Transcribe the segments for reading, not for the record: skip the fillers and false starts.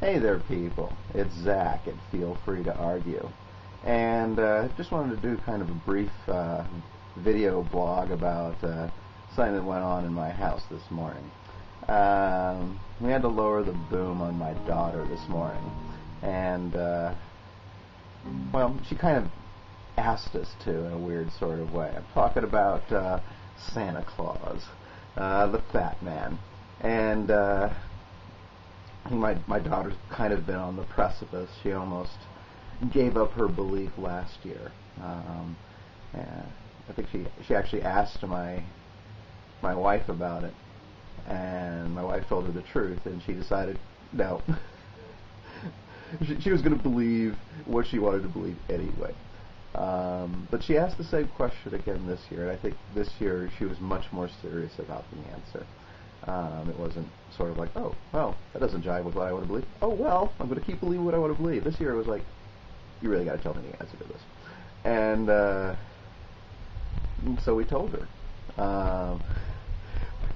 Hey there, people. It's Zach at Feel Free to Argue. And just wanted to do kind of a brief video blog about something that went on in my house this morning. We had to lower the boom on my daughter this morning. And, well, she kind of asked us to in a weird sort of way. I'm talking about Santa Claus, the fat man. And I think my daughter's kind of been on the precipice. She almost gave up her belief last year. I think she actually asked my wife about it, and my wife told her the truth, and she decided no. She was going to believe what she wanted to believe anyway. But she asked the same question again this year, and I think this year she was much more serious about the answer. It wasn't sort of like, oh, well, that doesn't jive with what I want to believe. Oh, well, I'm going to keep believing what I want to believe. This year it was like, you really got to tell me the answer to this. And so we told her.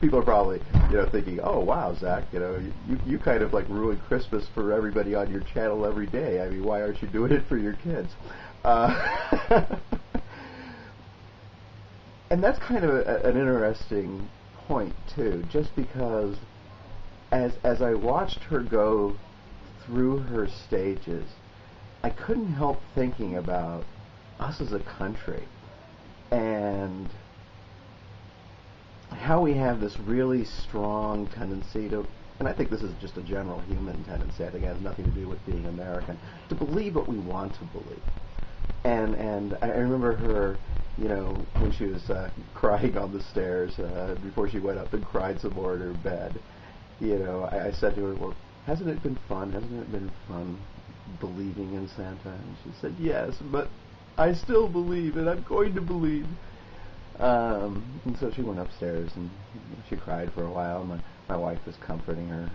People are probably, thinking, oh, wow, Zach, you kind of like ruin Christmas for everybody on your channel every day. I mean, why aren't you doing it for your kids? And that's kind of an interesting point too, just because as I watched her go through her stages, I couldn't help thinking about us as a country and how we have this really strong tendency to, and I think this is just a general human tendency, I think it has nothing to do with being American, to believe what we want to believe. And I remember her, when she was crying on the stairs before she went up and cried some more in her bed. I said to her, well, hasn't it been fun? Hasn't it been fun believing in Santa? And she said, yes, but I still believe, and I'm going to believe. And so she went upstairs, and she cried for a while. My wife was comforting her.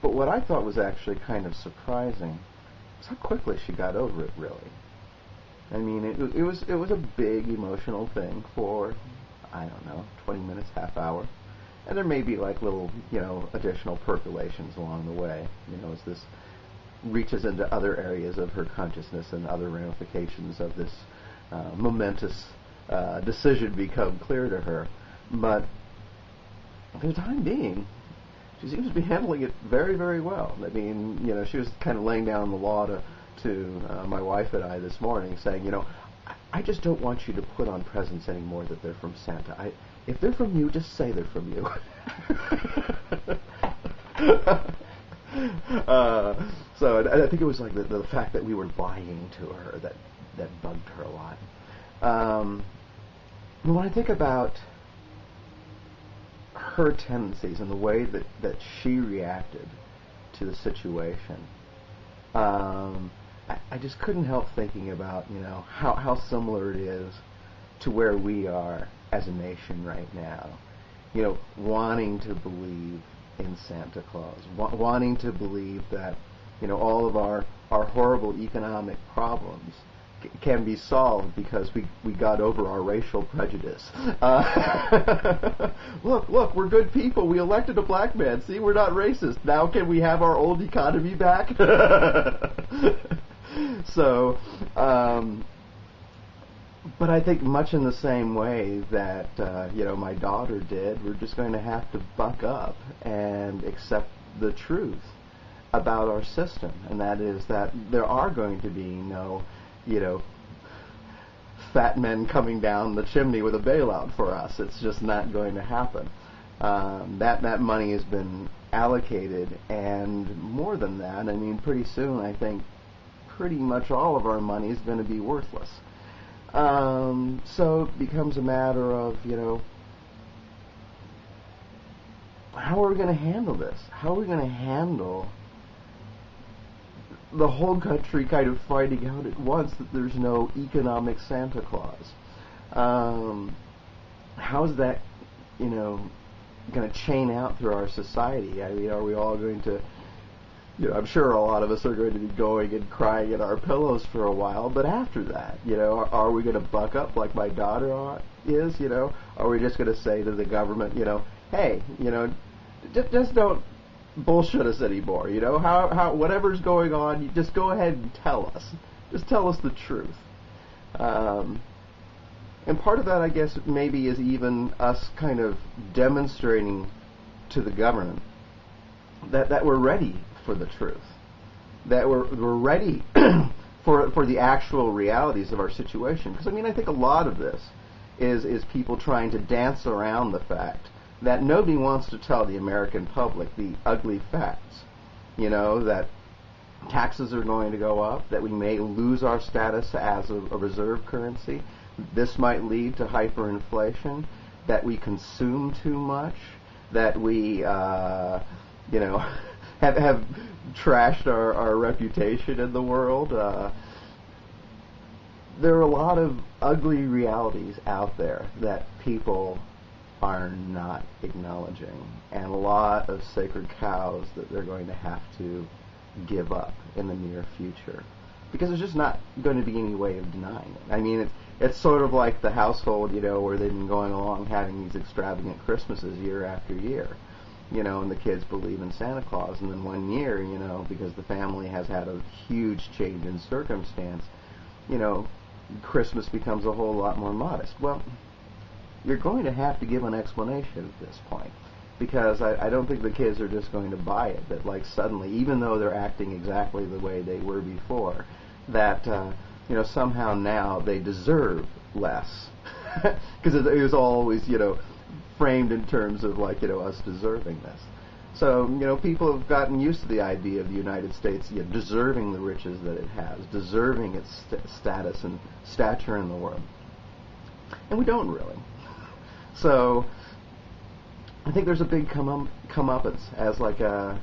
But what I thought was actually kind of surprising was how quickly she got over it, really. I mean, it was a big emotional thing for, I don't know, 20 minutes, half hour. And there may be like little, additional percolations along the way, as this reaches into other areas of her consciousness and other ramifications of this momentous decision become clear to her. But for the time being, she seems to be handling it very, very well. I mean, she was kind of laying down on the law to my wife and I this morning, saying, I just don't want you to put on presents anymore that they're from Santa. If they're from you, just say they're from you. So I think it was like the fact that we were lying to her that bugged her a lot. When I think about her tendencies and the way that she reacted to the situation, I just couldn't help thinking about how similar it is to where we are as a nation right now. Wanting to believe in Santa Claus, wanting to believe that all of our horrible economic problems can be solved because we got over our racial prejudice. Look, we're good people. We elected a black man. See, we're not racist. Now can we have our old economy back? So, but I think much in the same way that, my daughter did, we're just going to have to buck up and accept the truth about our system, and that is that there are going to be no fat men coming down the chimney with a bailout for us. It's just not going to happen. That money has been allocated, and more than that, I mean, pretty soon I think pretty much all of our money is going to be worthless. So it becomes a matter of, how are we going to handle this? How are we going to handle the whole country kind of finding out at once that there's no economic Santa Claus? How's that, going to chain out through our society? I mean, are we all going to, I'm sure a lot of us are going to be going and crying in our pillows for a while, but after that, are we going to buck up like my daughter is? Are we just going to say to the government, hey, just don't bullshit us anymore. You know, how whatever's going on, you just go ahead and tell us. Just tell us the truth. And part of that, I guess, maybe is even us kind of demonstrating to the government that we're ready for the truth, that we're ready for the actual realities of our situation. Because I mean, I think a lot of this is people trying to dance around the fact that nobody wants to tell the American public the ugly facts. You know, that taxes are going to go up, that we may lose our status as a reserve currency. This might lead to hyperinflation, that we consume too much, that we, have trashed our reputation in the world. There are a lot of ugly realities out there that people are not acknowledging, and a lot of sacred cows that they're going to have to give up in the near future, because there's just not going to be any way of denying it. I mean, it's sort of like the household, you know, where they've been going along having these extravagant Christmases year after year, you know, and the kids believe in Santa Claus, and then one year, you know, because the family has had a huge change in circumstance, you know, Christmas becomes a whole lot more modest. Well, you're going to have to give an explanation at this point, because I don't think the kids are just going to buy it, that like suddenly, even though they're acting exactly the way they were before, that somehow now they deserve less, because it was always, you know, framed in terms of like, you know, us deserving this. So, you know, people have gotten used to the idea of the United States, you know, deserving the riches that it has, deserving its status and stature in the world, and we don't really. So I think there's a big comeuppance as like the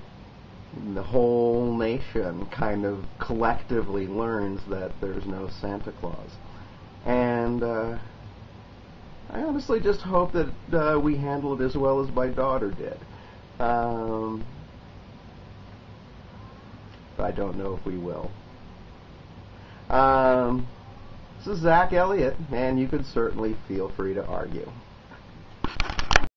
whole nation kind of collectively learns that there's no Santa Claus. And I honestly just hope that we handle it as well as my daughter did. But I don't know if we will. This is Zach Elliott, and you can certainly feel free to argue.